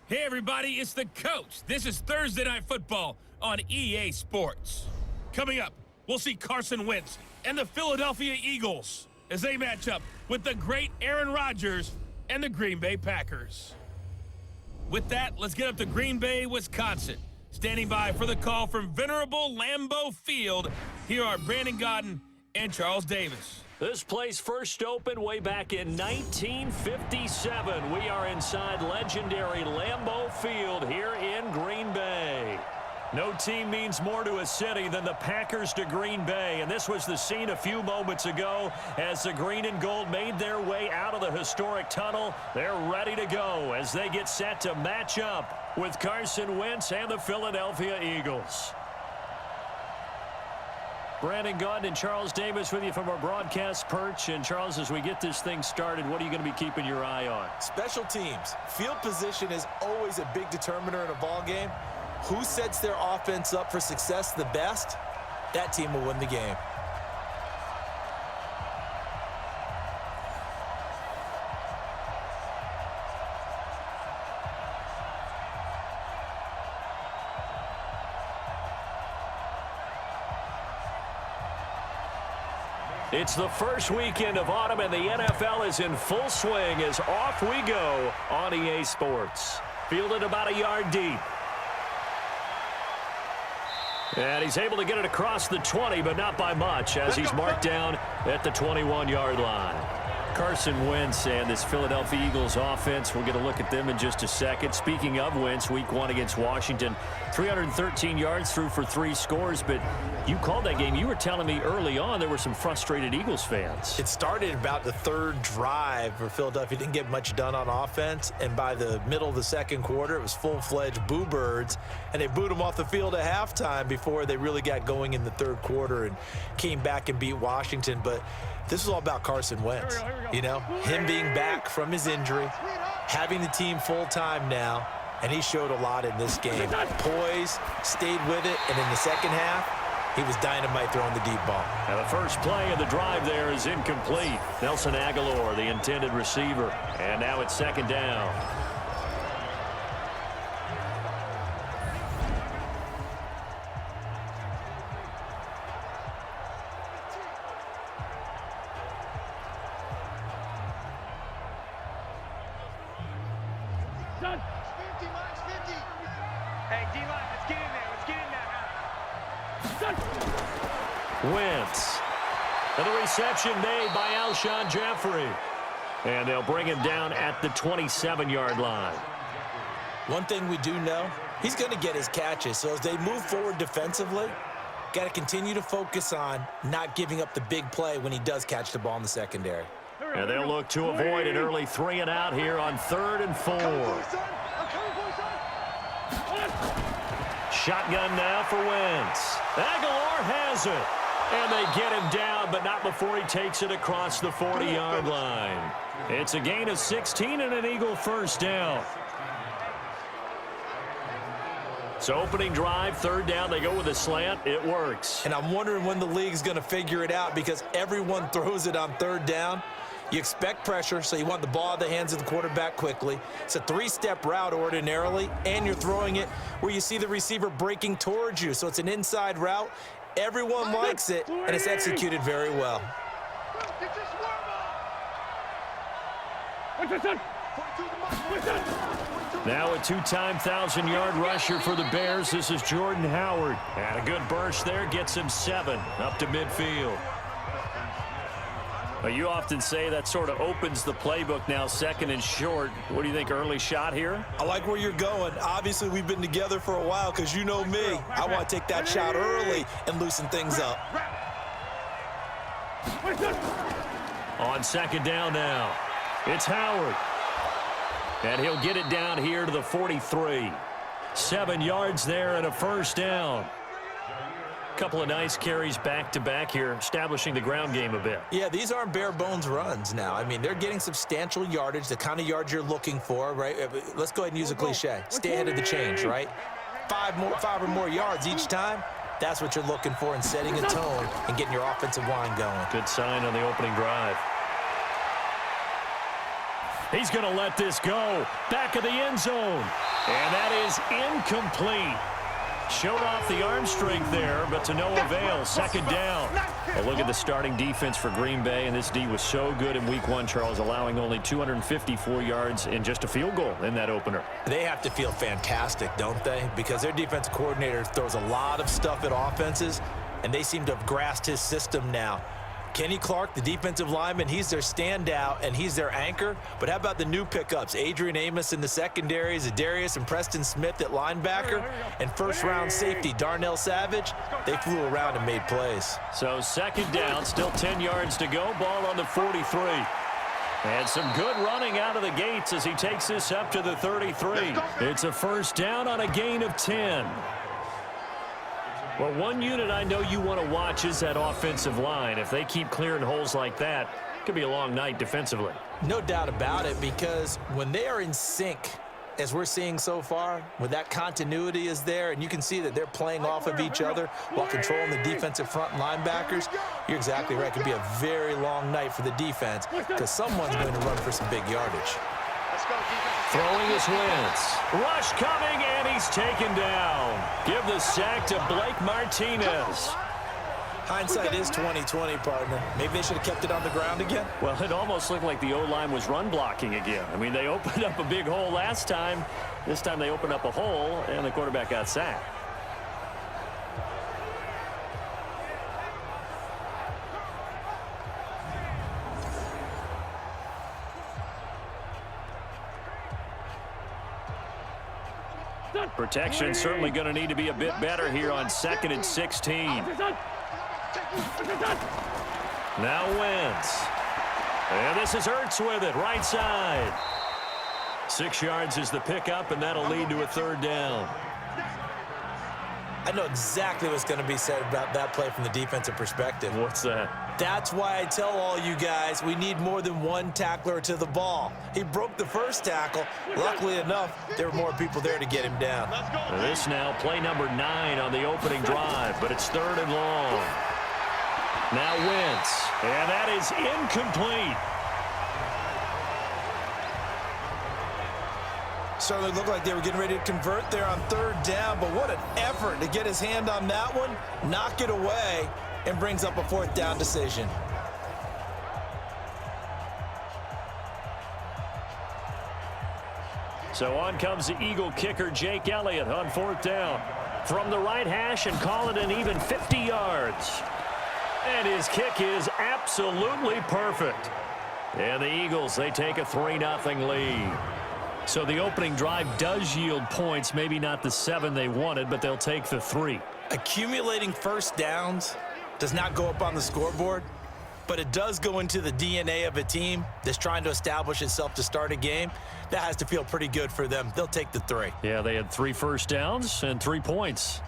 Hey everybody, it's the coach. This is Thursday Night Football on EA Sports. Coming up, we'll see Carson Wentz and the Philadelphia Eagles as they match up with the great Aaron Rodgers and the Green Bay Packers. With that, let's get up to Green Bay, Wisconsin. Standing by for the call from venerable Lambeau Field, here are Brandon Gaudin and Charles Davis. This place first opened way back in 1957. We are inside legendary Lambeau Field here in Green Bay. No team means more to a city than the Packers to Green Bay, and this was the scene a few moments ago as the green and gold made their way out of the historic tunnel. They're ready to go as they get set to match up with Carson Wentz and the Philadelphia Eagles. Brandon Gaudin and Charles Davis with you from our broadcast perch. And Charles, as we get this thing started, what are you going to be keeping your eye on? Special teams. Field position is always a big determiner in a ball game. Who sets their offense up for success the best, that team will win the game. It's the first weekend of autumn, and the NFL is in full swing as off we go on EA Sports. Fielded about a yard deep. And he's able to get it across the 20, but not by much, as he's marked down at the 21-yard line. Carson Wentz and this Philadelphia Eagles offense, we'll get a look at them in just a second. Speaking of Wentz, week one against Washington, 313 yards, threw for 3 scores, but you called that game. You were telling me early on there were some frustrated Eagles fans. It started about the third drive where Philadelphia didn't get much done on offense, and by the middle of the second quarter, it was full-fledged boo birds, and they booed them off the field at halftime before they really got going in the third quarter and came back and beat Washington. But this is all about Carson Wentz. You know, him being back from his injury, having the team full-time now, and he showed a lot in this game. Poise, stayed with it, and in the second half, he was dynamite throwing the deep ball. Now the first play of the drive there is incomplete. Nelson Aguilar, the intended receiver, and now it's second down. Wentz. And the reception made by Alshon Jeffrey. And they'll bring him down at the 27-yard line. One thing we do know, he's going to get his catches. So as they move forward defensively, got to continue to focus on not giving up the big play when he does catch the ball in the secondary. And they'll look to avoid an early 3 and out here on 3rd and 4. Shotgun now for Wentz. Aguilar has it. And they get him down, but not before he takes it across the 40-yard line. It's a gain of 16 and an Eagle first down. So opening drive, 3rd down, they go with a slant. It works. And I'm wondering when the league's going to figure it out because everyone throws it on 3rd down. You expect pressure, so you want the ball out of the hands of the quarterback quickly. It's a 3-step route ordinarily, and you're throwing it where you see the receiver breaking towards you. So it's an inside route. Everyone likes it, and it's executed very well. Now a 2-time 1,000-yard rusher for the Bears. This is Jordan Howard. And a good burst there gets him 7 up to midfield. Well, you often say that sort of opens the playbook now, 2nd and short. What do you think, early shot here? I like where you're going. Obviously, we've been together for a while because you know me. I want to take that shot early and loosen things up. On 2nd down now, it's Howard. And he'll get it down here to the 43. 7 yards there and a first down. Couple of nice carries back-to-back here, establishing the ground game a bit. Yeah, these aren't bare-bones runs now. I mean, they're getting substantial yardage, the kind of yards you're looking for, right? Let's go ahead and use a cliche. Stay ahead of the change, right? 5 or more yards each time, that's what you're looking for in setting a tone and getting your offensive line going. Good sign on the opening drive. He's going to let this go. Back of the end zone. And that is incomplete. Showed off the arm strength there, but to no avail. Second down. A look at the starting defense for Green Bay, and this D was so good in Week 1, Charles, allowing only 254 yards and just a field goal in that opener. They have to feel fantastic, don't they? Because their defensive coordinator throws a lot of stuff at offenses, and they seem to have grasped his system now. Kenny Clark, the defensive lineman, he's their standout, and he's their anchor. But how about the new pickups? Adrian Amos in the secondary, Zadarius and Preston Smith at linebacker, and first-round safety Darnell Savage. They flew around and made plays. So second down, still 10 yards to go. Ball on the 43. And some good running out of the gates as he takes this up to the 33. It's a first down on a gain of 10. Well, one unit I know you want to watch is that offensive line. If they keep clearing holes like that, it could be a long night defensively. No doubt about it, because when they are in sync, as we're seeing so far, when that continuity is there, and you can see that they're playing off of each other while controlling the defensive front linebackers, you're exactly right. It could be a very long night for the defense because someone's going to run for some big yardage. Throwing is Wentz. Rush coming, and he's taken down. Give the sack to Blake Martinez. Hindsight is 20/20, partner. Maybe they should have kept it on the ground again. Well, it almost looked like the O-line was run blocking again. I mean, they opened up a big hole last time. This time they opened up a hole, and the quarterback got sacked. Protection certainly going to need to be a bit better here on 2nd and 16. Now Wentz. And this is Ertz with it, right side. 6 yards is the pickup, and that'll lead to a third down. I know exactly what's going to be said about that play from the defensive perspective. What's that? That's why I tell all you guys we need more than one tackler to the ball. He broke the first tackle. Luckily enough, there were more people there to get him down. This now play number 9 on the opening drive, but it's 3rd and long. Now Wentz, and that is incomplete. Certainly looked like they were getting ready to convert there on 3rd down, but what an effort to get his hand on that one, knock it away, and brings up a 4th down decision. So on comes the Eagle kicker, Jake Elliott, on 4th down. From the right hash and call it an even 50 yards. And his kick is absolutely perfect. And the Eagles, they take a 3-0 lead. So the opening drive does yield points, maybe not the 7 they wanted, but they'll take the 3. Accumulating first downs does not go up on the scoreboard, but it does go into the DNA of a team that's trying to establish itself to start a game. That has to feel pretty good for them. They'll take the 3. Yeah, they had 3 first downs and 3 points.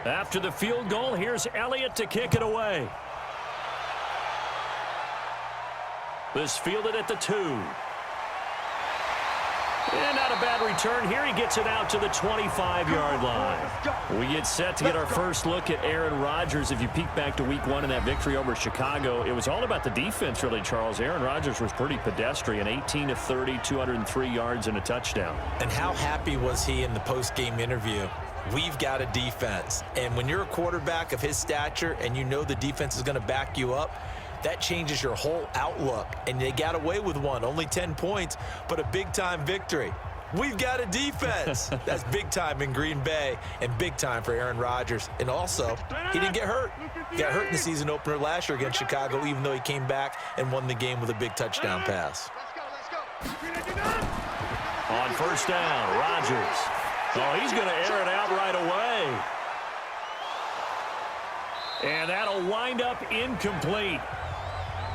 After the field goal, here's Elliott to kick it away. This fielded at the 2. And not a bad return here. He gets it out to the 25-yard line. We get set to get our first look at Aaron Rodgers. If you peek back to Week 1 in that victory over Chicago, it was all about the defense, really, Charles. Aaron Rodgers was pretty pedestrian, 18 of 30, 203 yards and a touchdown. And how happy was he in the post-game interview? We've got a defense. And when you're a quarterback of his stature and you know the defense is going to back you up, that changes your whole outlook. And they got away with one, only 10 points, but a big-time victory. We've got a defense. That's big time in Green Bay and big time for Aaron Rodgers. And also, he didn't get hurt. He got hurt in the season opener last year against Chicago, even though he came back and won the game with a big touchdown pass. On first down, Rodgers. Oh, he's going to air it out right away. And that'll wind up incomplete.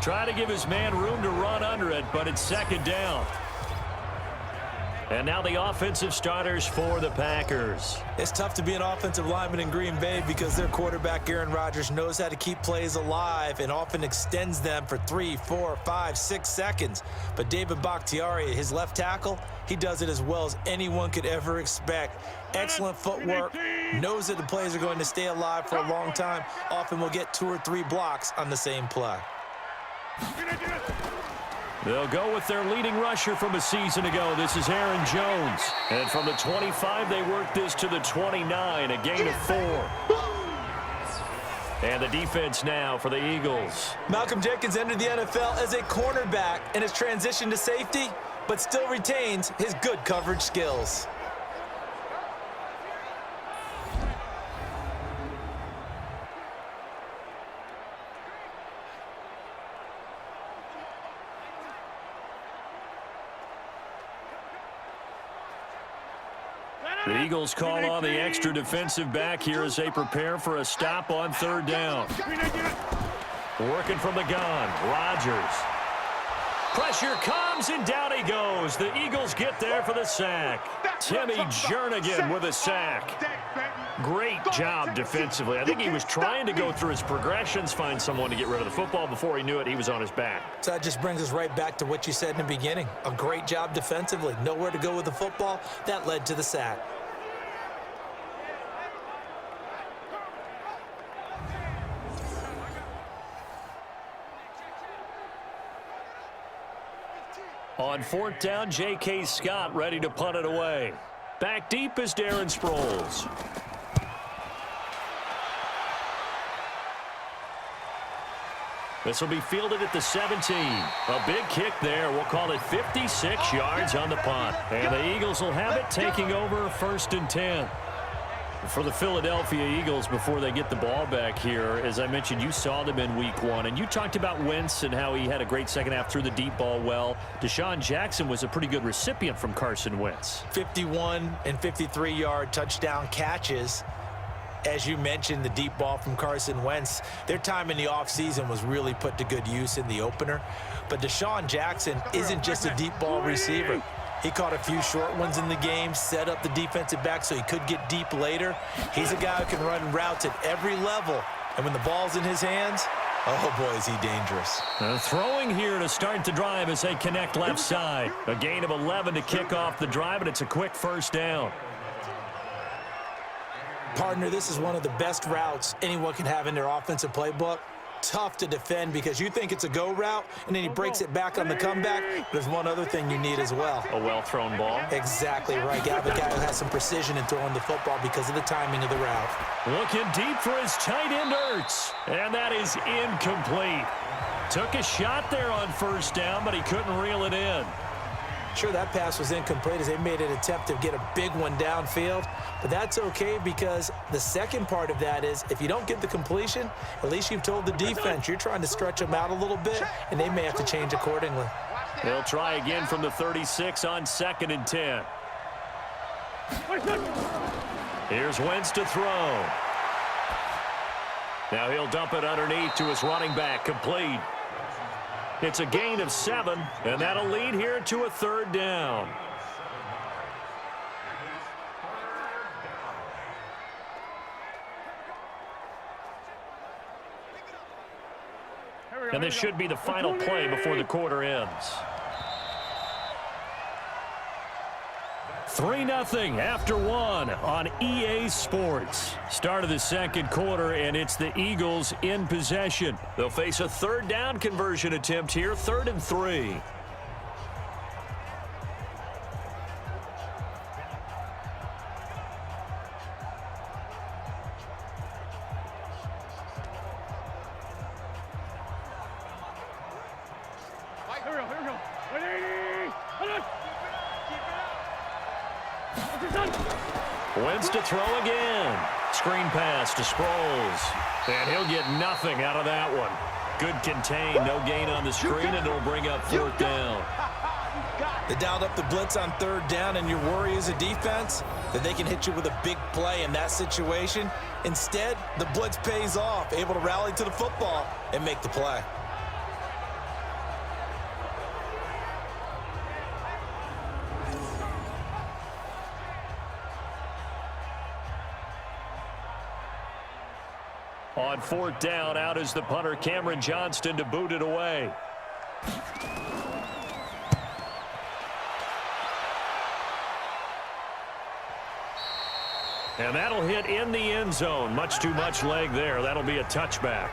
Try to give his man room to run under it, but it's 2nd down. And now the offensive starters for the Packers. It's tough to be an offensive lineman in Green Bay because their quarterback, Aaron Rodgers, knows how to keep plays alive and often extends them for 3, 4, 5, 6 seconds. But David Bakhtiari, his left tackle, he does it as well as anyone could ever expect. Excellent footwork, knows that the plays are going to stay alive for a long time. Often will get 2 or 3 blocks on the same play. They'll go with their leading rusher from a season ago. This is Aaron Jones. And from the 25, they work this to the 29, a gain of 4. And the defense now for the Eagles. Malcolm Jenkins entered the NFL as a cornerback and has transitioned to safety, but still retains his good coverage skills. The Eagles call on the extra defensive back here as they prepare for a stop on 3rd down. Working from the gun, Rodgers. Pressure comes, and down he goes. The Eagles get there for the sack. Timmy Jernigan with a sack. Great job defensively. I think he was trying to go through his progressions, find someone to get rid of the football. Before he knew it, he was on his back. So that just brings us right back to what you said in the beginning. A great job defensively. Nowhere to go with the football. That led to the sack. On 4th down, J.K. Scott ready to punt it away. Back deep is Darren Sproles. This will be fielded at the 17. A big kick there. We'll call it 56 yards on the punt. And the Eagles will have it, taking over 1st and 10. For the Philadelphia Eagles, before they get the ball back here, as I mentioned, you saw them in week 1, and you talked about Wentz and how he had a great second half, threw the deep ball well. Deshaun Jackson was a pretty good recipient from Carson Wentz. 51 and 53-yard touchdown catches. As you mentioned, the deep ball from Carson Wentz. Their time in the offseason was really put to good use in the opener. But Deshaun Jackson isn't just a deep ball receiver. He caught a few short ones in the game, set up the defensive back so he could get deep later. He's a guy who can run routes at every level. And when the ball's in his hands, oh boy, is he dangerous. Throwing here to start the drive as they connect left side. A gain of 11 to kick off the drive, and it's a quick 1st down. Partner, this is one of the best routes anyone can have in their offensive playbook. Tough to defend because you think it's a go route, and then he breaks it back on the comeback. There's one other thing you need as well. A well-thrown ball. Exactly right. You have a guy who has some precision in throwing the football because of the timing of the route. Looking deep for his tight end, Ertz. And that is incomplete. Took a shot there on 1st down, but he couldn't reel it in. Sure, that pass was incomplete as they made an attempt to get a big one downfield. But that's okay because the second part of that is if you don't get the completion, at least you've told the defense you're trying to stretch them out a little bit, and they may have to change accordingly. They'll try again from the 36 on 2nd and 10. Here's Wentz to throw. Now he'll dump it underneath to his running back, complete. It's a gain of 7, and that'll lead here to a 3rd down. And this should be the final play before the quarter ends. 3-0 after 1 on EA Sports. Start of the 2nd quarter, and it's the Eagles in possession. They'll face a 3rd down conversion attempt here, 3rd and 3. Wentz to throw again. Screen pass to Sproles. And he'll get nothing out of that one. Good contain, no gain on the screen, and it'll bring up 4th down. They dialed up the blitz on 3rd down, and your worry as a defense that they can hit you with a big play in that situation. Instead, the blitz pays off, able to rally to the football and make the play. On 4th down, out is the punter, Cameron Johnston, to boot it away. And that'll hit in the end zone. Much too much leg there. That'll be a touchback.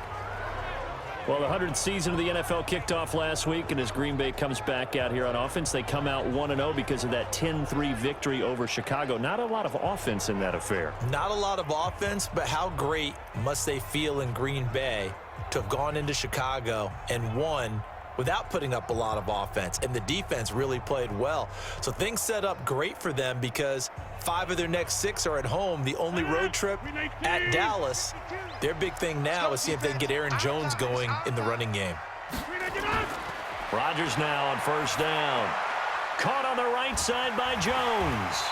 Well, the 100th season of the NFL kicked off last week, and as Green Bay comes back out here on offense, they come out 1-0 because of that 10-3 victory over Chicago. Not a lot of offense in that affair. Not a lot of offense, but how great must they feel in Green Bay to have gone into Chicago and won without putting up a lot of offense, and the defense really played well. So things set up great for them because 5 of their next 6 are at home. The only road trip at Dallas. Their big thing now is see if they can get Aaron Jones going in the running game. Rodgers now on 1st down. Caught on the right side by Jones.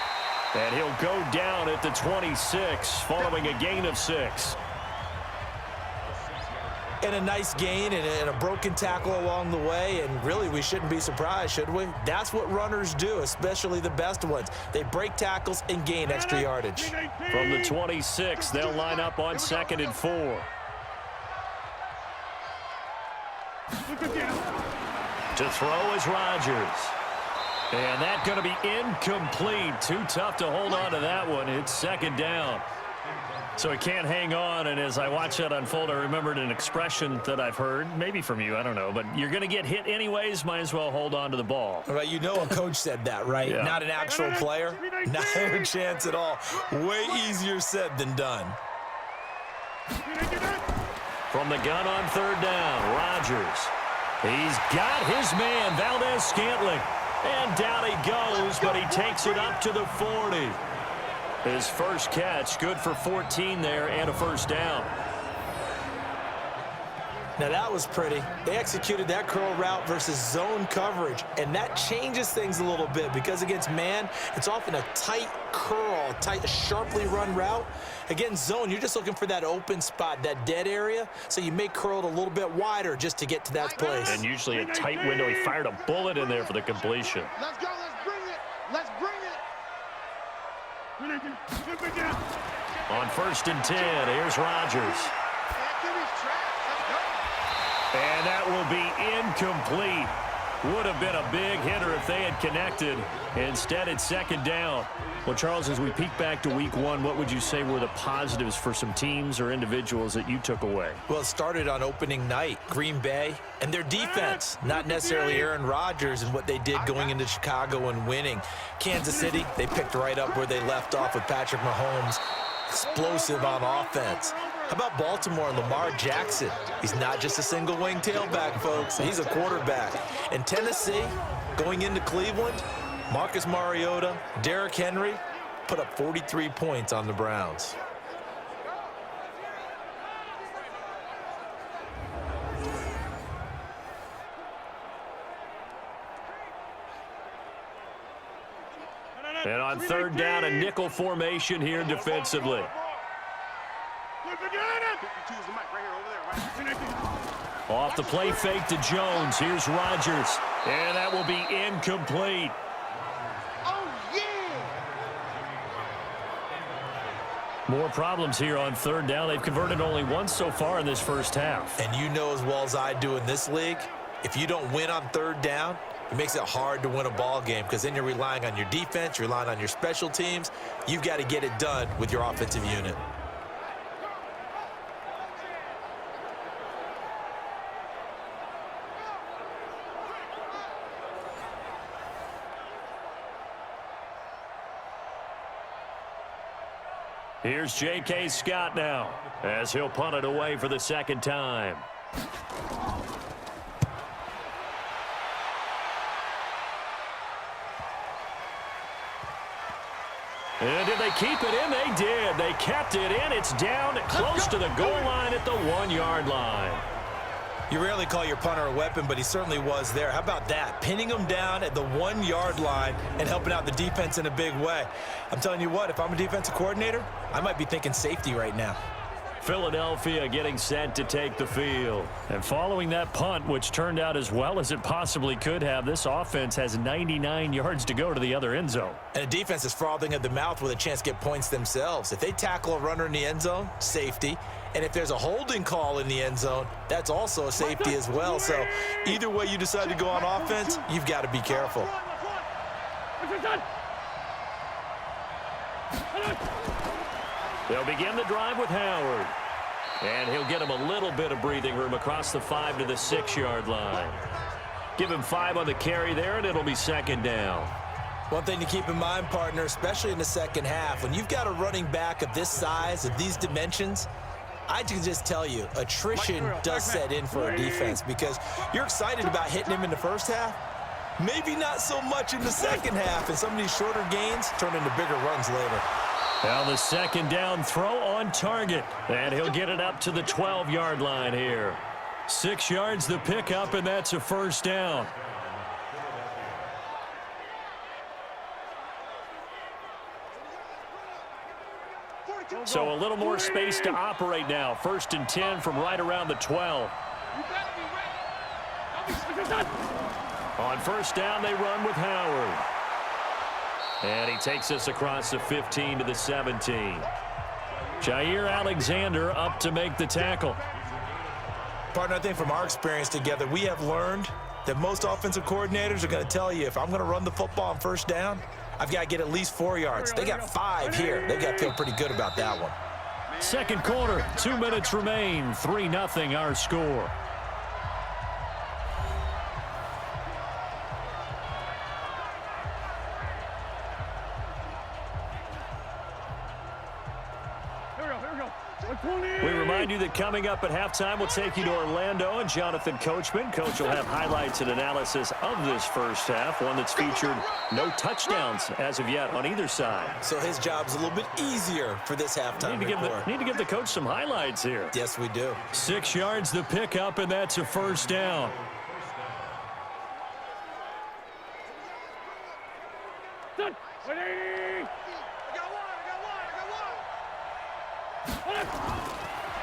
And he'll go down at the 26 following a gain of 6. And a nice gain and a broken tackle along the way, and really we shouldn't be surprised, should we? That's what runners do, especially the best ones. They break tackles and gain extra yardage. From the 26, they'll line up on 2nd and 4. To throw is Rodgers. And that's going to be incomplete. Too tough to hold on to that one. It's 2nd down. So he can't hang on, and as I watch that unfold, I remembered an expression that I've heard, maybe from you, I don't know, but you're going to get hit anyways, might as well hold on to the ball. Right, you know a coach said that, right? Yeah. Not an actual player. Not a chance at all. Way easier said than done. From the gun on 3rd down, Rodgers. He's got his man, Valdez-Scantling. And down he goes, but he takes it up to the 40. His first catch, good for 14 there and a 1st down. Now that was pretty. They executed that curl route versus zone coverage, and that changes things a little bit because against man, it's often a tight curl, tight, sharply run route. Against zone, you're just looking for that open spot, that dead area, so you may curl it a little bit wider just to get to that place. And usually a tight window. He fired a bullet in there for the completion. Let's go, let's bring it, let's bring it. On 1st and 10, here's Rodgers. And that will be incomplete. Would have been a big hitter if they had connected. Instead, it's 2nd down. Well, Charles, as we peek back to week 1, what would you say were the positives for some teams or individuals that you took away? Well, it started on opening night. Green Bay and their defense, not necessarily Aaron Rodgers and what they did going into Chicago and winning. Kansas City, they picked right up where they left off with Patrick Mahomes. Explosive on offense. How about Baltimore and Lamar Jackson? He's not just a single wing tailback, folks. He's a quarterback. And Tennessee, going into Cleveland, Marcus Mariota, Derrick Henry put up 43 points on the Browns. And on 3rd down, a nickel formation here defensively. Off the play fake to Jones. Here's Rodgers. And that will be incomplete. More problems here on 3rd down. They've converted only once so far in this first half. And you know as well as I do in this league, if you don't win on 3rd down, it makes it hard to win a ball game because then you're relying on your defense, you're relying on your special teams. You've got to get it done with your offensive unit. Here's J.K. Scott now as he'll punt it away for the 2nd time. And did they keep it in? They did. They kept it in. It's down close to the goal line at the 1-yard line. You rarely call your punter a weapon, but he certainly was there. How about that? Pinning him down at the 1-yard line and helping out the defense in a big way. I'm telling you what, if I'm a defensive coordinator, I might be thinking safety right now. Philadelphia getting set to take the field. And following that punt, which turned out as well as it possibly could have, this offense has 99 yards to go to the other end zone. And the defense is frothing at the mouth with a chance to get points themselves. If they tackle a runner in the end zone, safety. And if there's a holding call in the end zone, that's also a safety as well. So either way you decide to go on offense, you've got to be careful. They'll begin the drive with Howard. And he'll get him a little bit of breathing room across the 5 to the 6-yard line. Give him 5 on the carry there, and it'll be second down. One thing to keep in mind, partner, especially in the second half, when you've got a running back of this size, of these dimensions, I can just tell you, attrition does set in for a defense because you're excited about hitting him in the first half. Maybe not so much in the second half, and some of these shorter gains turn into bigger runs later. Now the second down throw on target, and he'll get it up to the 12-yard line here. 6 yards the pickup, and that's a first down. So a little more space to operate now. 1st and 10 from right around the 12. On first down, they run with Howard. And he takes us across the 15 to the 17. Jair Alexander up to make the tackle. Partner, I think from our experience together, we have learned that most offensive coordinators are going to tell you, if I'm going to run the football on first down, I've got to get at least 4 yards. They got 5 here. They've got to feel pretty good about that one. Second quarter, 2 minutes remain. 3-0 our score. We remind you that coming up at halftime, we'll take you to Orlando and Jonathan Coachman. Coach will have highlights and analysis of this first half, one that's featured no touchdowns as of yet on either side. So his job's a little bit easier for this halftime report. Need to give the coach some highlights here. Yes, we do. 6 yards the pickup, and that's a first down.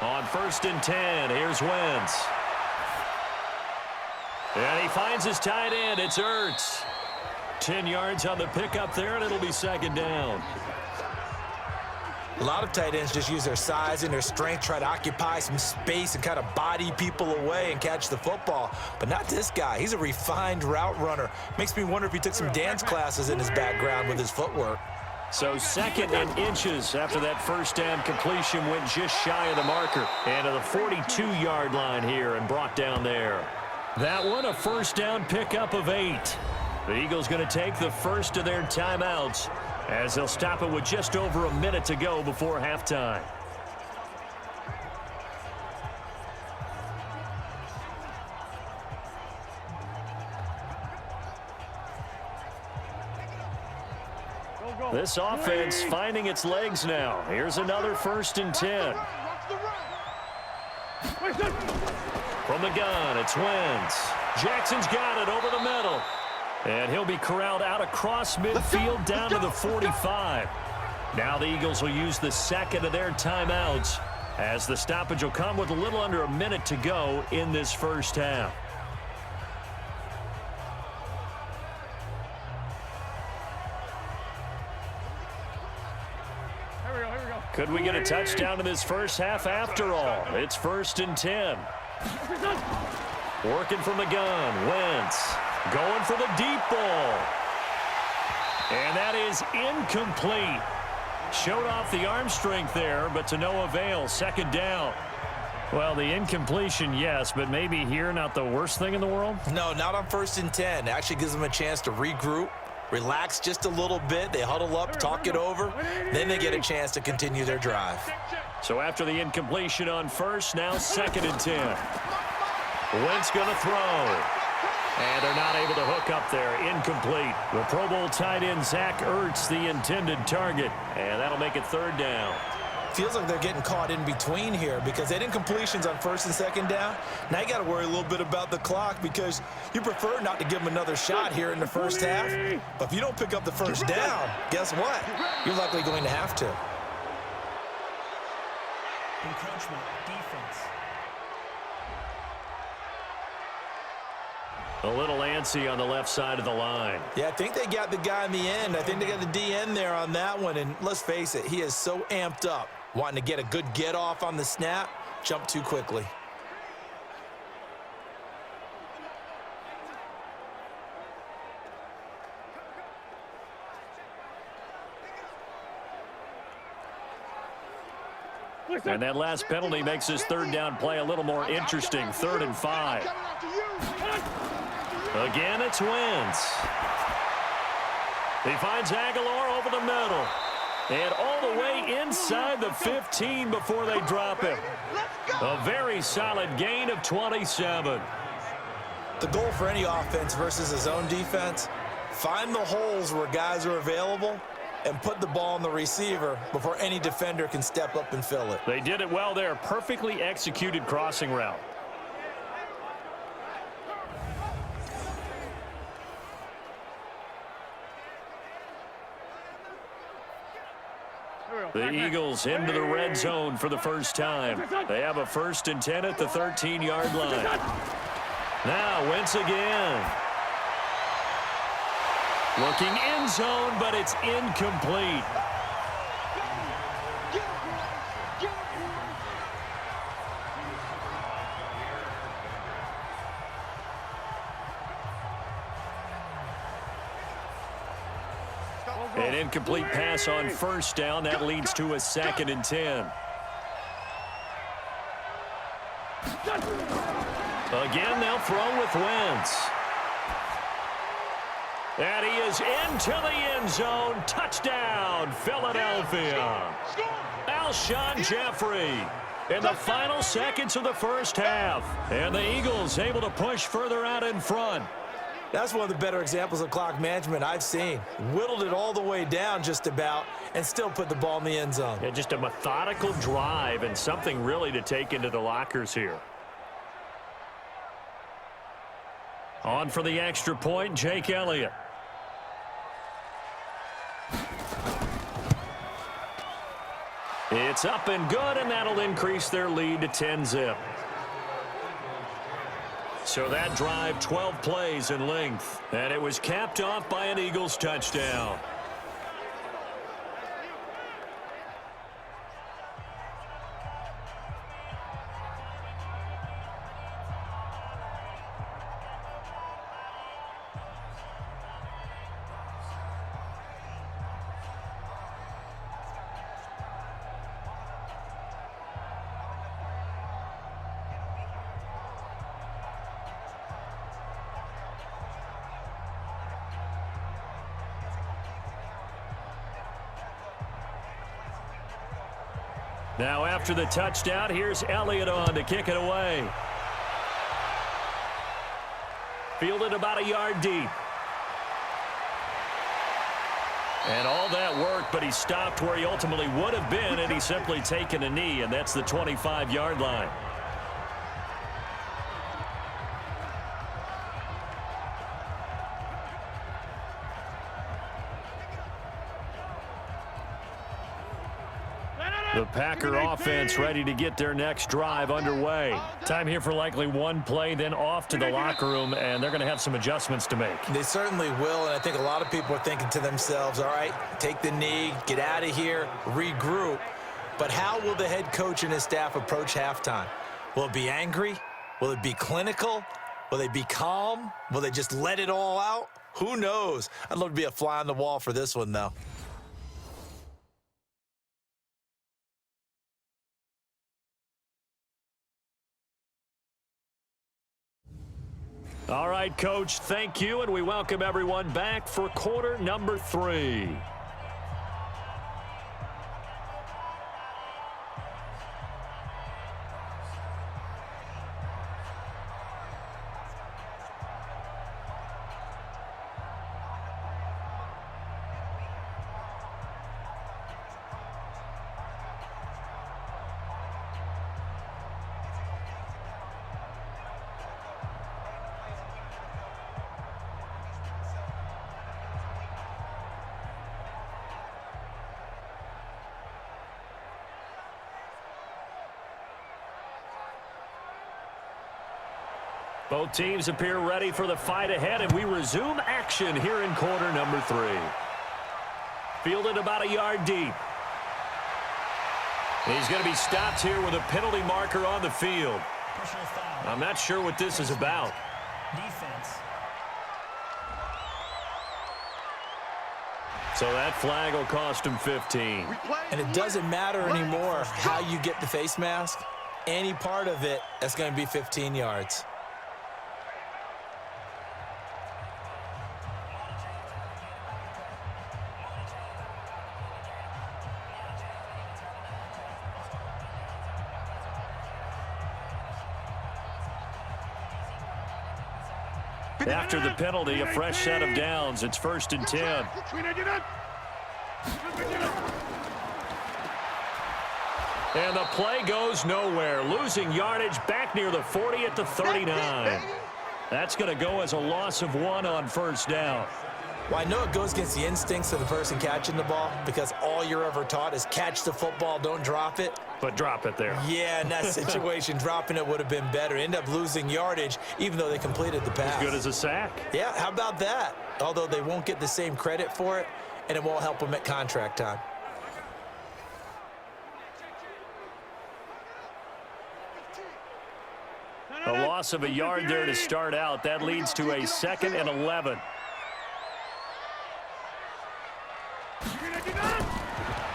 On 1st and 10, here's Wentz. And he finds his tight end. It's Ertz. 10 yards on the pickup there, and it'll be second down. A lot of tight ends just use their size and their strength, try to occupy some space and kind of body people away and catch the football. But not this guy. He's a refined route runner. Makes me wonder if he took some dance classes in his background with his footwork. So 2nd and inches after that first down completion went just shy of the marker. And to the 42-yard line here and brought down there. That one a first down pickup of 8. The Eagles going to take the first of their timeouts as they'll stop it with just over a minute to go before halftime. This offense finding its legs now. Here's another 1st and 10. From the gun, it's Wentz. Jackson's got it over the middle. And he'll be corralled out across midfield down to the 45. Now the Eagles will use the second of their timeouts as the stoppage will come with a little under a minute to go in this first half. Could we get a touchdown in this first half after all? It's 1st and 10. Working from the gun, Wentz. Going for the deep ball. And that is incomplete. Showed off the arm strength there, but to no avail. Second down. Well, the incompletion, yes, but maybe here not the worst thing in the world? No, not on 1st and 10. It actually gives them a chance to regroup, relax just a little bit. They huddle up, talk it over. Then they get a chance to continue their drive. So after the incompletion on first, now 2nd and 10. Wentz going to throw. And they're not able to hook up there. Incomplete. The Pro Bowl tight end Zach Ertz, the intended target. And that'll make it 3rd down. Feels like they're getting caught in between here because they had incompletions on 1st and 2nd down. Now you got to worry a little bit about the clock because you prefer not to give them another shot here in the first half. But if you don't pick up the first down, guess what? You're likely going to have to. Encroachment defense. A little antsy on the left side of the line. Yeah, I think they got the guy in the end. I think they got the DN there on that one. And let's face it, he is so amped up, wanting to get a good get off on the snap, jump too quickly. And that last penalty makes his third down play a little more interesting. 3rd and 5. Again, it's Wentz. He finds Aguilar over the middle. And all the way inside the 15 before they drop him. A very solid gain of 27. The goal for any offense versus his own defense, find the holes where guys are available and put the ball on the receiver before any defender can step up and fill it. They did it well there. Perfectly executed crossing route. The Eagles into the red zone for the first time. They have a 1st and 10 at the 13-yard line. Now Wentz again. Looking end zone, but it's incomplete. An incomplete pass on 1st down. That leads to a 2nd and 10. Again, they'll throw with Wentz. And he is into the end zone. Touchdown, Philadelphia. Alshon Jeffrey in the final seconds of the first half. And the Eagles able to push further out in front. That's one of the better examples of clock management I've seen. Whittled it all the way down just about and still put the ball in the end zone. Yeah, just a methodical drive and something really to take into the lockers here. On for the extra point, Jake Elliott. It's up and good, and that'll increase their lead to 10-zip. So that drive, 12 plays in length, and it was capped off by an Eagles touchdown. Now after the touchdown, here's Elliott on to kick it away. Fielded about a yard deep. And all that work, but he stopped where he ultimately would have been, and he's simply taken a knee, and that's the 25-yard line. The Packer offense ready to get their next drive underway. Time here for likely one play, then off to the locker room, and they're going to have some adjustments to make. They certainly will, and I think a lot of people are thinking to themselves, all right, take the knee, get out of here, regroup. But how will the head coach and his staff approach halftime? Will it be angry? Will it be clinical? Will they be calm? Will they just let it all out? Who knows? I'd love to be a fly on the wall for this one, though. All right, Coach, thank you, and we welcome everyone back for quarter number 3. Both teams appear ready for the fight ahead, and we resume action here in quarter number 3. Fielded about a yard deep. He's going to be stopped here with a penalty marker on the field. I'm not sure what this is about. Defense. So that flag will cost him 15. And it doesn't matter anymore how you get the face mask. Any part of it, that's going to be 15 yards. After the penalty, a fresh set of downs. It's 1st and 10. And the play goes nowhere. Losing yardage back near the 40 at the 39. That's going to go as a loss of 1 on 1st down. Well, I know it goes against the instincts of the person catching the ball because all you're ever taught is catch the football, don't drop it. But drop it there. Yeah, in that situation, dropping it would have been better. End up losing yardage, even though they completed the pass. As good as a sack. Yeah, how about that? Although they won't get the same credit for it, and it won't help them at contract time. A loss of a yard there to start out. That leads to a 2nd and 11.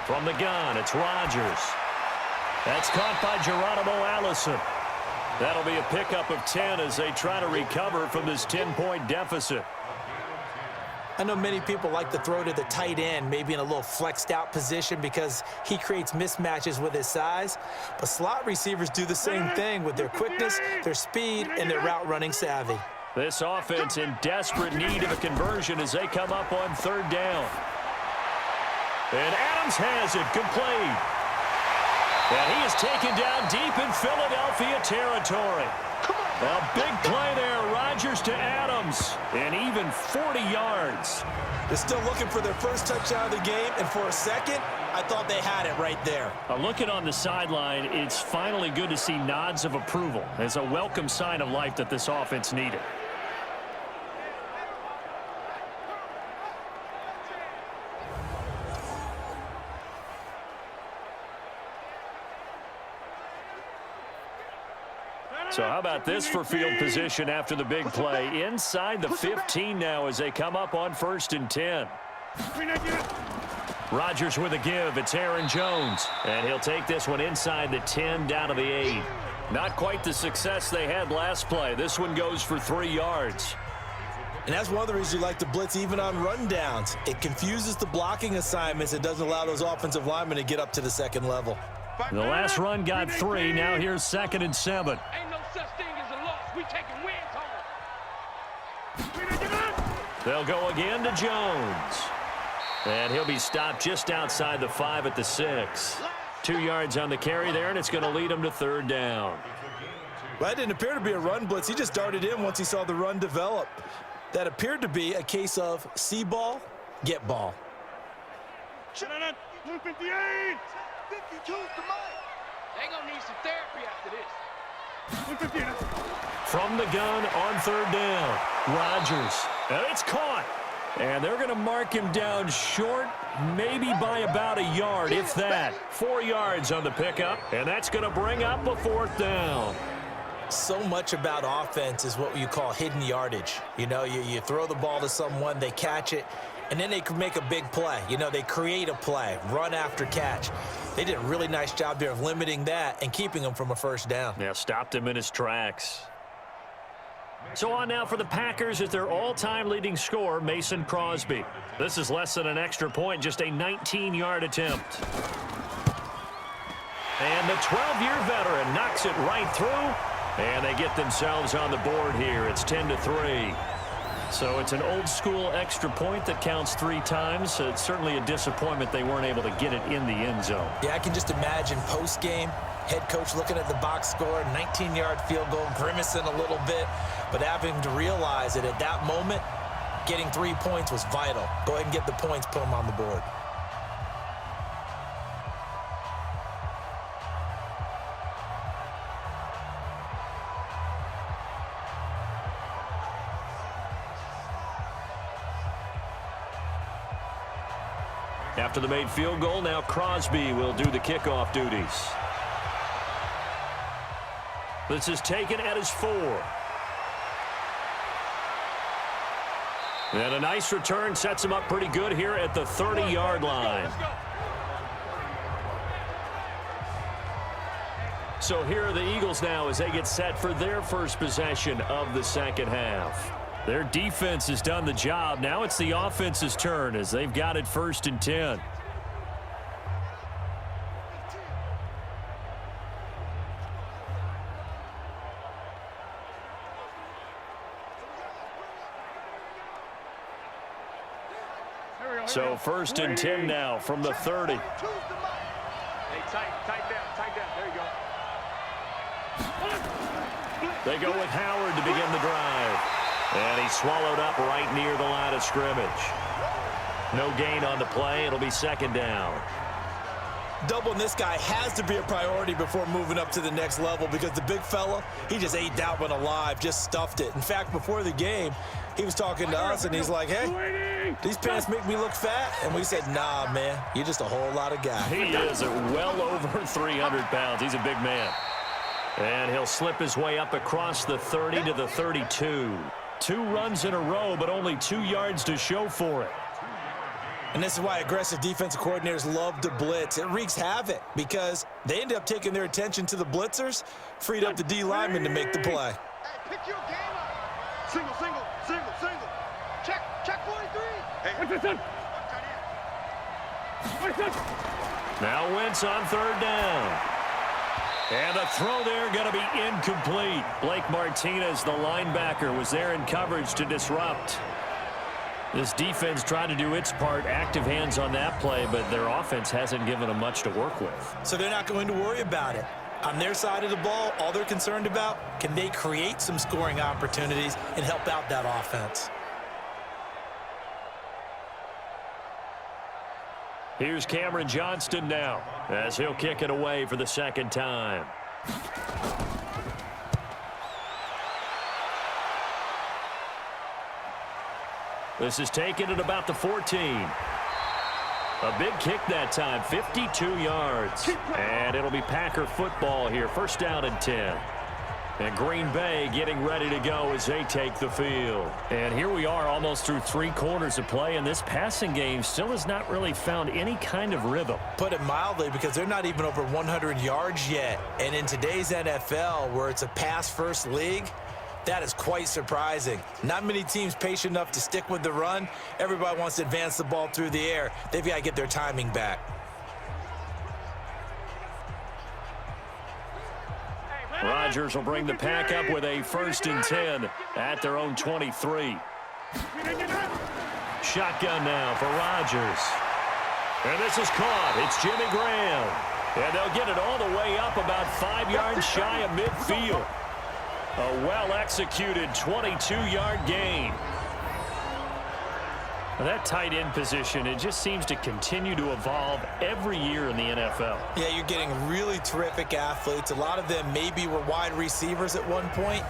From the gun, it's Rodgers. That's caught by Geronimo Allison. That'll be a pickup of 10 as they try to recover from this 10-point deficit. I know many people like to throw to the tight end, maybe in a little flexed out position because he creates mismatches with his size. But slot receivers do the same thing with their quickness, their speed, and their route running savvy. This offense in desperate need of a conversion as they come up on 3rd down. And Adams has it complete. And he is taken down deep in Philadelphia territory. A big play there, Rodgers to Adams, and even 40 yards. They're still looking for their first touchdown of the game, and for a second, I thought they had it right there. Looking on the sideline, it's finally good to see nods of approval as a welcome sign of life that this offense needed. So how about this for field position after the big play? Inside the 15 now as they come up on 1st and 10. Rodgers with a give. It's Aaron Jones. And he'll take this one inside the 10 down to the 8. Not quite the success they had last play. This one goes for 3 yards. And that's one of the reasons you like to blitz even on rundowns. It confuses the blocking assignments. It doesn't allow those offensive linemen to get up to the 2nd level. The last run got 3. Now here's 2nd and 7. Ain't no such thing as a loss. We taking wins home. They'll go again to Jones. And he'll be stopped just outside the 5 at the 6. 2 yards on the carry there, and it's going to lead him to 3rd down. Well, that didn't appear to be a run blitz. He just darted in once he saw the run develop. That appeared to be a case of see ball, get ball. 158. 52 to mine. They gonna need some therapy after this. From the gun on 3rd down, Rodgers. And it's caught. And they're going to mark him down short, maybe by about a yard, if that. 4 yards on the pickup, and that's going to bring up a 4th down. So much about offense is what you call hidden yardage. You know, you throw the ball to someone, they catch it, and then they can make a big play. You know, they create a play, run after catch. They did a really nice job there of limiting that and keeping him from a 1st down. Yeah, stopped him in his tracks. So on now for the Packers at their all-time leading scorer, Mason Crosby. This is less than an extra point, just a 19-yard attempt. And the 12-year veteran knocks it right through, and they get themselves on the board here. It's 10-3. So it's an old-school extra point that counts 3 times. So it's certainly a disappointment they weren't able to get it in the end zone. Yeah, I can just imagine post-game, head coach looking at the box score, 19-yard field goal, grimacing a little bit, but having to realize that at that moment, getting 3 points was vital. Go ahead and get the points, put them on the board. After the made field goal, now Crosby will do the kickoff duties. This is taken at his 4. And a nice return sets him up pretty good here at the 30-yard line. So here are the Eagles now as they get set for their first possession of the second half. Their defense has done the job. Now it's the offense's turn as they've got it 1st and 10. So 1st and 10 now from the 30. Hey, tight down. There you go. They go with Howard to begin the drive. And he's swallowed up right near the line of scrimmage. No gain on the play. It'll be 2nd down. Doubling this guy has to be a priority before moving up to the next level because the big fella, he just ate that one alive, just stuffed it. In fact, before the game, he was talking to us, and he's like, hey, these pants make me look fat. And we said, nah, man, you're just a whole lot of guy. He is well over 300 pounds. He's a big man. And he'll slip his way up across the 30 to the 32. 2 runs in a row, but only 2 yards to show for it. And this is why aggressive defensive coordinators love to blitz. It wreaks havoc because they end up taking their attention to the blitzers, freed up the D lineman to make the play. Hey, pick your game up. Single. Check 43. Hey. Now Wentz on 3rd down. And the throw there going to be incomplete. Blake Martinez, the linebacker, was there in coverage to disrupt. This defense tried to do its part, active hands on that play, but their offense hasn't given them much to work with. So they're not going to worry about it. On their side of the ball, all they're concerned about, can they create some scoring opportunities and help out that offense? Here's Cameron Johnston now as he'll kick it away for the 2nd time. This is taken at about the 14. A big kick that time, 52 yards. And it'll be Packer football here, 1st down and 10. And Green Bay getting ready to go as they take the field. And here we are almost through 3 quarters of play, and this passing game still has not really found any kind of rhythm. Put it mildly, because they're not even over 100 yards yet. And in today's NFL, where it's a pass-first league, that is quite surprising. Not many teams patient enough to stick with the run. Everybody wants to advance the ball through the air. They've got to get their timing back. Rodgers will bring the pack up with a 1st and 10 at their own 23. Shotgun now for Rodgers. And this is caught. It's Jimmy Graham. And they'll get it all the way up about 5 yards shy of midfield. A well-executed 22-yard gain. That tight end position, it just seems to continue to evolve every year in the NFL. Yeah, you're getting really terrific athletes. A lot of them maybe were wide receivers at one point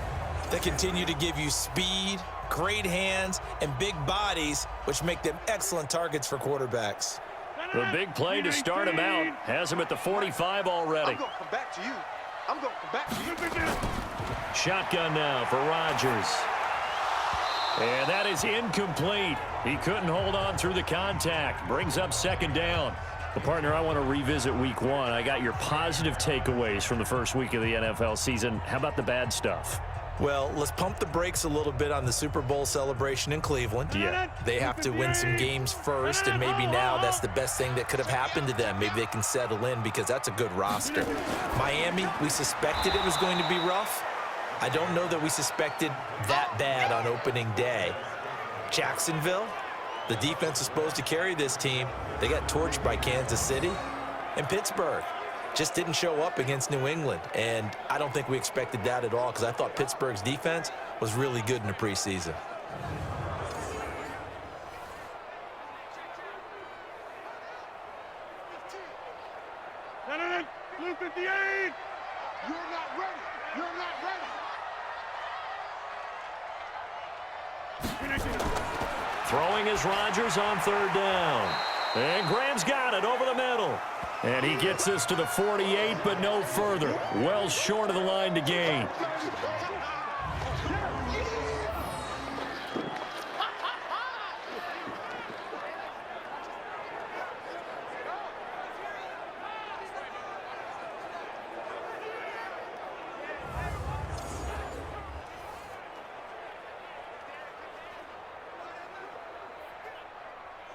that continue to give you speed, great hands, and big bodies, which make them excellent targets for quarterbacks. The big play to start him out has him at the 45 already. I'm going to come back to you. Shotgun now for Rodgers. And that is incomplete. He couldn't hold on through the contact. Brings up 2nd down. Well, partner, I want to revisit week 1. I got your positive takeaways from the first week of the NFL season. How about the bad stuff? Well, let's pump the brakes a little bit on the Super Bowl celebration in Cleveland. Yeah. They have to win some games first, and maybe now that's the best thing that could have happened to them. Maybe they can settle in because that's a good roster. Miami, we suspected it was going to be rough. I don't know that we suspected that bad on opening day. Jacksonville, the defense is supposed to carry this team. They got torched by Kansas City. And Pittsburgh just didn't show up against New England. And I don't think we expected that at all because I thought Pittsburgh's defense was really good in the preseason. Blue 58. You're not ready. You're not ready. Throwing is Rodgers on 3rd down. And Graham's got it over the middle. And he gets this to the 48, but no further. Well short of the line to gain.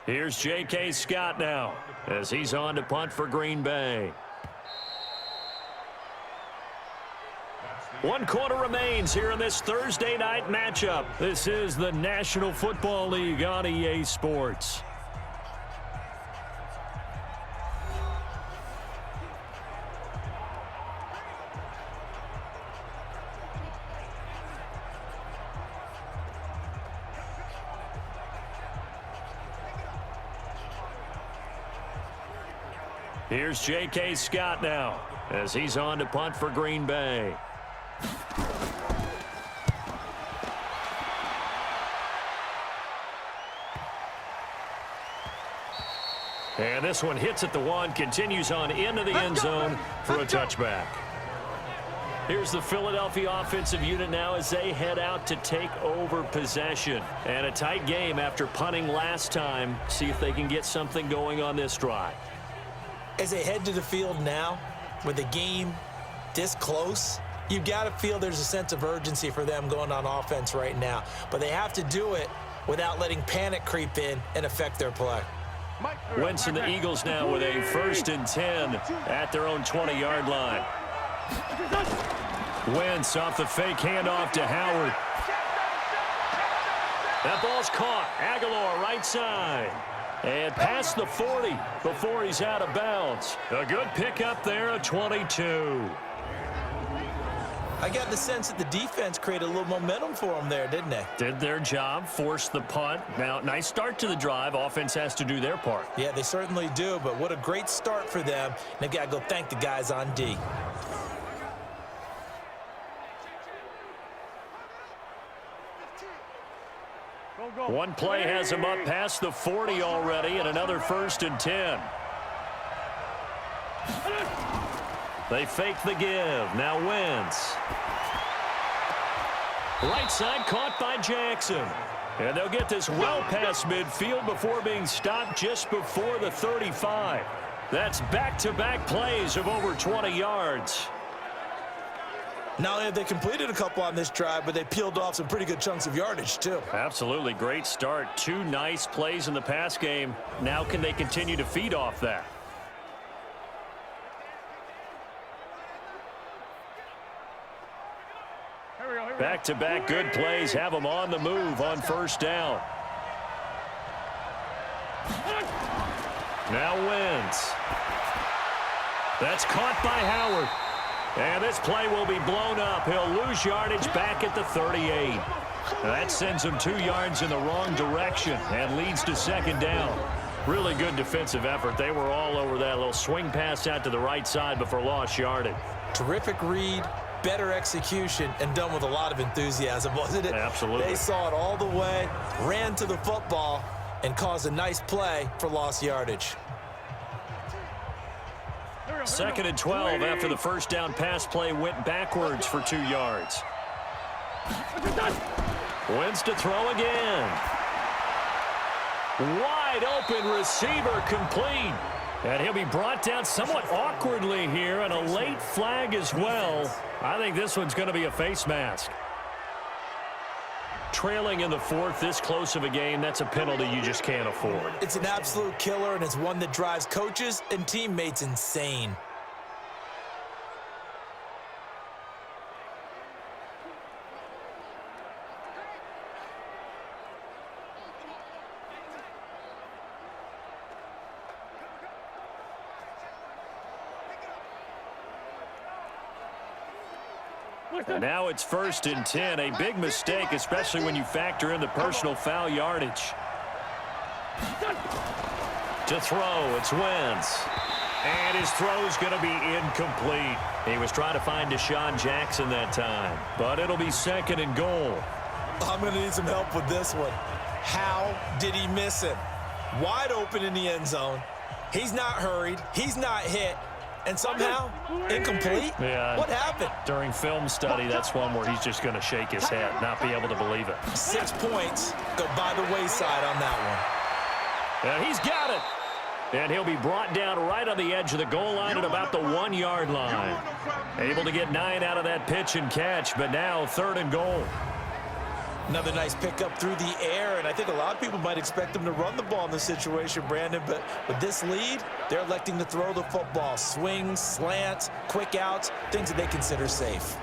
Here's J.K. Scott now as he's on to punt for Green Bay. 1 quarter remains here in this Thursday night matchup. This is the National Football League on EA Sports. Here's J.K. Scott now as he's on to punt for Green Bay. And this one hits at the 1, continues on into the end zone for a touchback. Here's the Philadelphia offensive unit now as they head out to take over possession. And a tight game after punting last time. See if they can get something going on this drive. As they head to the field now, with the game this close, you've got to feel there's a sense of urgency for them going on offense right now. But they have to do it without letting panic creep in and affect their play. Wentz and the Eagles now with a 1st and 10 at their own 20-yard line. Wentz off the fake handoff to Howard. That ball's caught. Aguilar right side. And past the 40 before he's out of bounds. A good pickup there at 22. I got the sense that the defense created a little momentum for them there, didn't they? Did their job, forced the punt. Now, nice start to the drive. Offense has to do their part. Yeah, they certainly do, but what a great start for them. They've got to go thank the guys on D. One play has him up past the 40 already, and another 1st and 10. They fake the give. Now Wentz. Right side caught by Jackson. And they'll get this well past midfield before being stopped just before the 35. That's back-to-back plays of over 20 yards. Not only have they completed a couple on this drive, but they peeled off some pretty good chunks of yardage, too. Absolutely. Great start. 2 nice plays in the pass game. Now can they continue to feed off that? Back-to-back good plays have them on the move on 1st down. Now Wentz. That's caught by Howard. And this play will be blown up. He'll lose yardage back at the 38. That sends him 2 yards in the wrong direction and leads to 2nd down. Really good defensive effort. They were all over that little swing pass out to the right side before lost yardage. Terrific read, better execution, and done with a lot of enthusiasm, wasn't it? Absolutely. They saw it all the way, ran to the football, and caused a nice play for lost yardage. 2nd and 12 after the 1st down pass play went backwards for 2 yards. Wentz to throw again. Wide open receiver complete. And he'll be brought down somewhat awkwardly here, and a late flag as well. I think this one's going to be a face mask. Trailing in the 4th, this close of a game, that's a penalty you just can't afford. It's an absolute killer, and it's one that drives coaches and teammates insane. And now it's 1st and 10. A big mistake, especially when you factor in the personal foul yardage. To throw, it's Wentz. And his throw's going to be incomplete. He was trying to find Deshaun Jackson that time. But it'll be 2nd and goal. I'm going to need some help with this one. How did he miss it? wide open in the end zone. He's not hurried. He's not hit. And somehow, incomplete? Yeah. What happened? During film study, that's one where he's just going to shake his head, not be able to believe it. 6 points go by the wayside on that And he's got it. And he'll be brought down right on the edge of the goal line at about the 1-yard line. Able to get 9 out of that pitch and catch, but now 3rd and goal. Another nice pickup through the air, and I think a lot of people might expect them to run the ball in this situation, Brandon, but with this lead, they're electing to throw the football. Swings, slants, quick outs, things that they consider safe.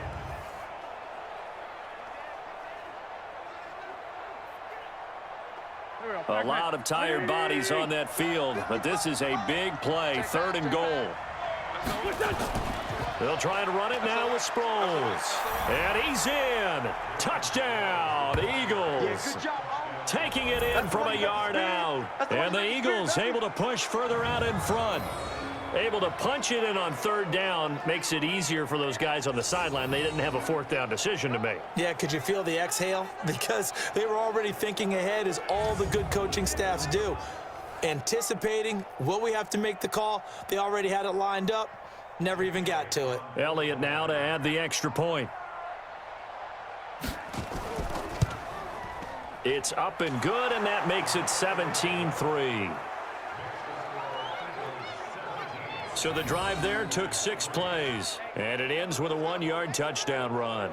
A lot of tired bodies on that field, but this is a big play, 3rd and goal. They'll try and run it now with Sproles. And he's in. Touchdown, Eagles. Taking it in from a yard out. And the Eagles able to push further out in front. Able to punch it in on 3rd down makes it easier for those guys on the sideline. They didn't have a 4th down decision to make. Yeah, could you feel the exhale? Because they were already thinking ahead, as all the good coaching staffs do. Anticipating, will we have to make the call? They already had it lined up. Never even got to it. Elliott now to add the extra point. It's up and good, and that makes it 17-3. So the drive there took 6 plays, and it ends with a 1-yard touchdown run.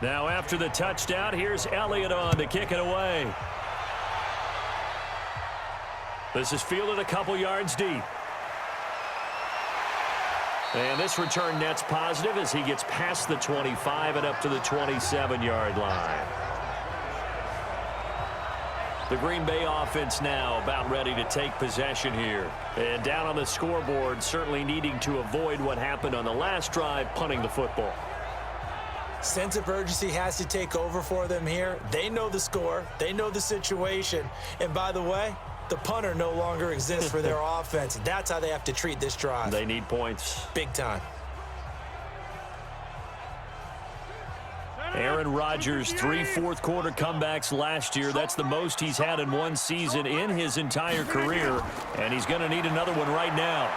Now after the touchdown, here's Elliott on to kick it away. This is fielded a couple yards deep. And this return net's positive as he gets past the 25 and up to the 27-yard line. The Green Bay offense now about ready to take possession here. And down on the scoreboard, certainly needing to avoid what happened on the last drive, punting the football. Sense of urgency has to take over for them here. They know the score. They know the situation. And by the way, the punter no longer exists for their offense. That's how they have to treat this drive. They need points. Big time. Aaron Rodgers, 3 fourth-quarter comebacks last year. That's the most he's had in one season in his entire career. And he's going to need another one right now.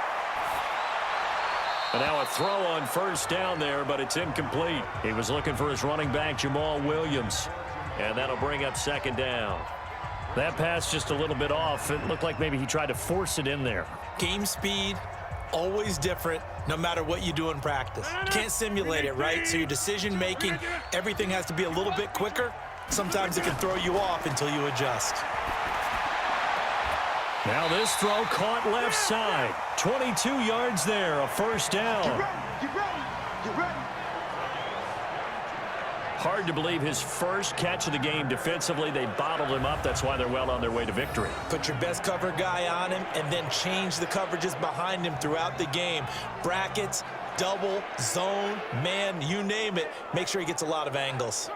And now a throw on 1st down there, but it's incomplete. He was looking for his running back, Jamal Williams. And that'll bring up 2nd down. That pass just a little bit off. It looked like maybe he tried to force it in there. Game speed, always different, no matter what you do in practice. Can't simulate it, right? So your decision-making, everything has to be a little bit quicker. Sometimes it can throw you off until you adjust. Now this throw caught left side. 22 yards there, a 1st down. Get ready. Hard to believe his first catch of the game defensively. They bottled him up. That's why they're well on their way to victory. Put your best cover guy on him and then change the coverages behind him throughout the game. Brackets, double, zone, man, you name it. Make sure he gets a lot of angles.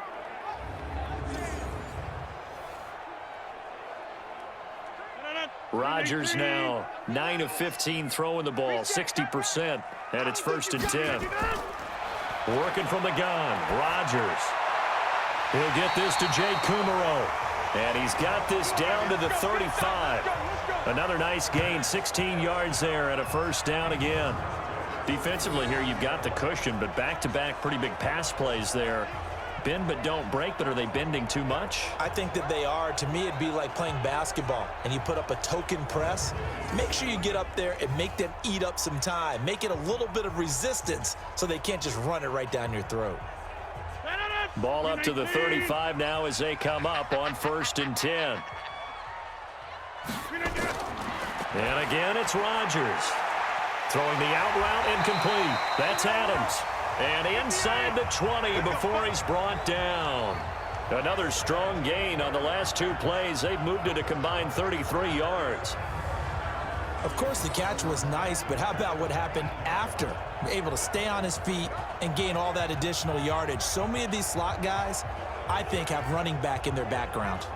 Rodgers now 9 of 15 throwing the ball, 60%, and it's 1st and 10. Working from the gun, Rodgers. He'll get this to Jay Kumaro, and he's got this down to the 35. Another nice gain, 16 yards there, and a 1st down again. Defensively here, you've got the cushion, but back-to-back pretty big pass plays there. Bend but don't break, but are they bending too much? I think that they are. To me, it'd be like playing basketball, and you put up a token press. Make sure you get up there and make them eat up some time. Make it a little bit of resistance so they can't just run it right down your throat. Ball up to the 35 now as they come up on 1st and 10. And again, it's Rodgers. Throwing the out route incomplete. That's Adams. And inside the 20 before he's brought down. Another strong gain on the last 2 plays. They've moved it a combined 33 yards. Of course, the catch was nice, but how about what happened after? Able to stay on his feet and gain all that additional yardage. So many of these slot guys, I think, have running back in their background.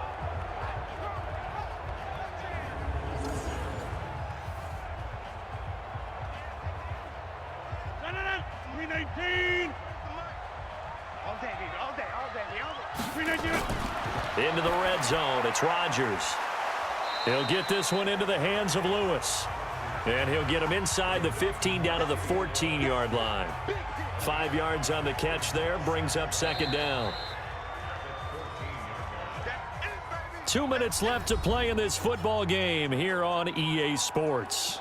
Into the red zone. It's Rodgers. He'll get this one into the hands of Lewis. And he'll get him inside the 15 down to the 14-yard line. 5 yards on the catch there. Brings up second down. 2 minutes left to play in this football game here on EA Sports.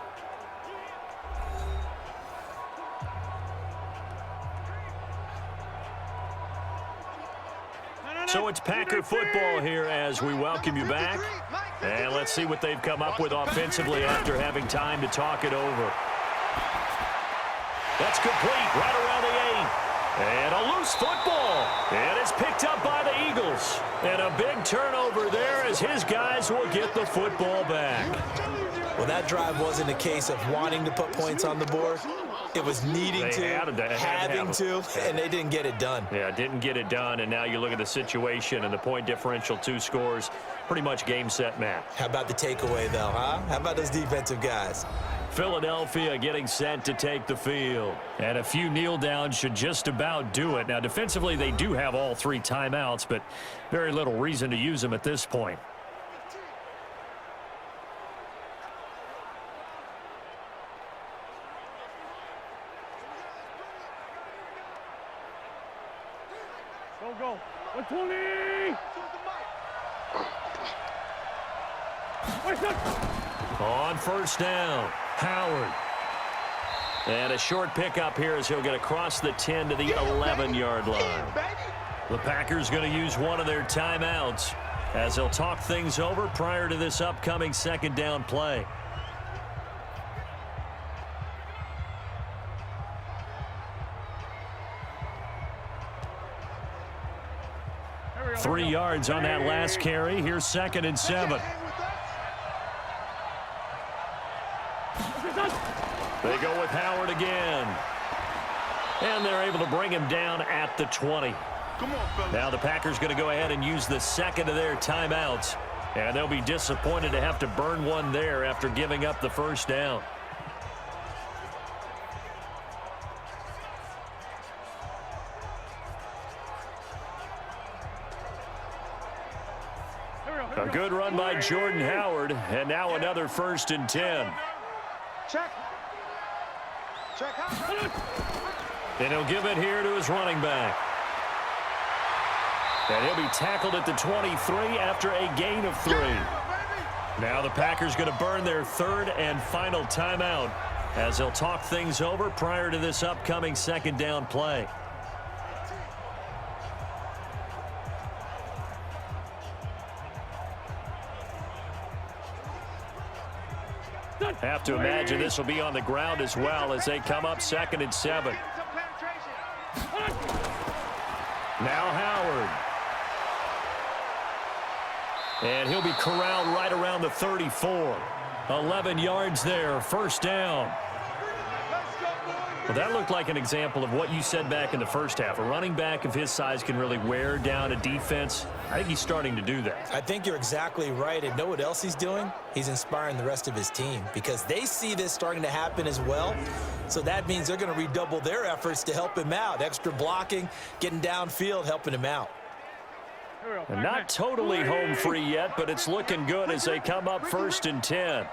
So it's Packer football here as we welcome you back. And let's see what they've come up with offensively after having time to talk it over. That's complete right around the 8. And a loose football. And it's picked up by the Eagles. And a big turnover there as his guys will get the football back. Well, that drive wasn't a case of wanting to put points on the board. It was needing to, having to, and they didn't get it done. Yeah, didn't get it done, and now you look at the situation and the point differential, 2 scores, pretty much game, set, match. How about the takeaway, though, huh? How about those defensive guys? Philadelphia getting set to take the field. And a few kneel downs should just about do it. Now, defensively, they do have all 3 timeouts, but very little reason to use them at this point. Go. 120. On first down, Howard. And a short pickup here as he'll get across the 10 to the 11-yard line. The Packers going to use one of their timeouts as they'll talk things over prior to this upcoming second down play. Three yards on that last carry. Here's 2nd and 7. They go with Howard again. And they're able to bring him down at the 20. Now the Packers going to go ahead and use the 2nd of their timeouts. And they'll be disappointed to have to burn one there after giving up the first down. A good run by Jordan Howard, and now another 1st and 10. Check. And he'll give it here to his running back. And he'll be tackled at the 23 after a gain of 3. Now the Packers going to burn their 3rd and final timeout as they'll talk things over prior to this upcoming second down play. Have to imagine this will be on the ground as well as they come up 2nd and 7. Now Howard. And he'll be corralled right around the 34. 11 yards there, 1st down. Well, that looked like an example of what you said back in the first half. A running back of his size can really wear down a defense. I think he's starting to do that. I think you're exactly right. And know what else he's doing? He's inspiring the rest of his team because they see this starting to happen as well. So that means they're going to redouble their efforts to help him out. Extra blocking, getting downfield, helping him out. And not totally home free yet, but it's looking good as they come up 1st and 10.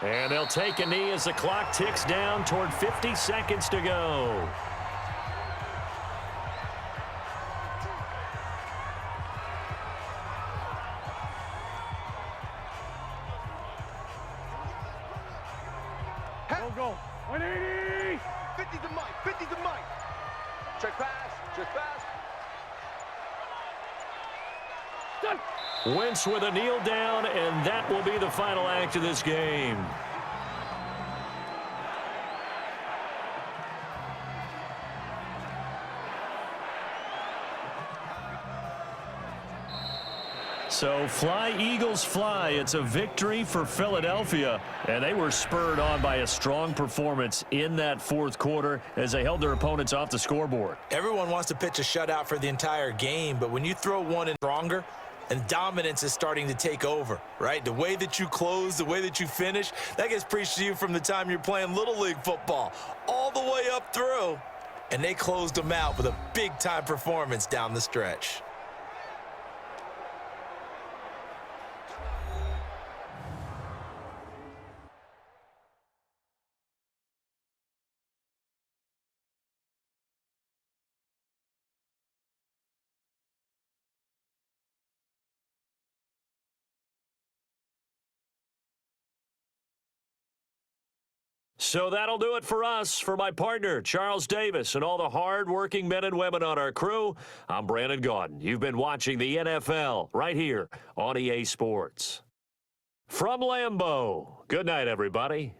And they'll take a knee as the clock ticks down toward 50 seconds to go. Go. 180. 50 to Mike. 50 to Mike. Check pass. Check pass. Done. Wentz with a kneel down, and that will be the final act of this game. So fly, Eagles, fly. It's a victory for Philadelphia, and they were spurred on by a strong performance in that fourth quarter as they held their opponents off the scoreboard. Everyone wants to pitch a shutout for the entire game, but when you throw one in stronger, and dominance is starting to take over, right? The way that you close, the way that you finish, that gets preached to you from the time you're playing Little League football all the way up through. And they closed them out with a big-time performance down the stretch. So that'll do it for us. For my partner, Charles Davis, and all the hard-working men and women on our crew, I'm Brandon Gaudin. You've been watching the NFL right here on EA Sports. From Lambeau, good night, everybody.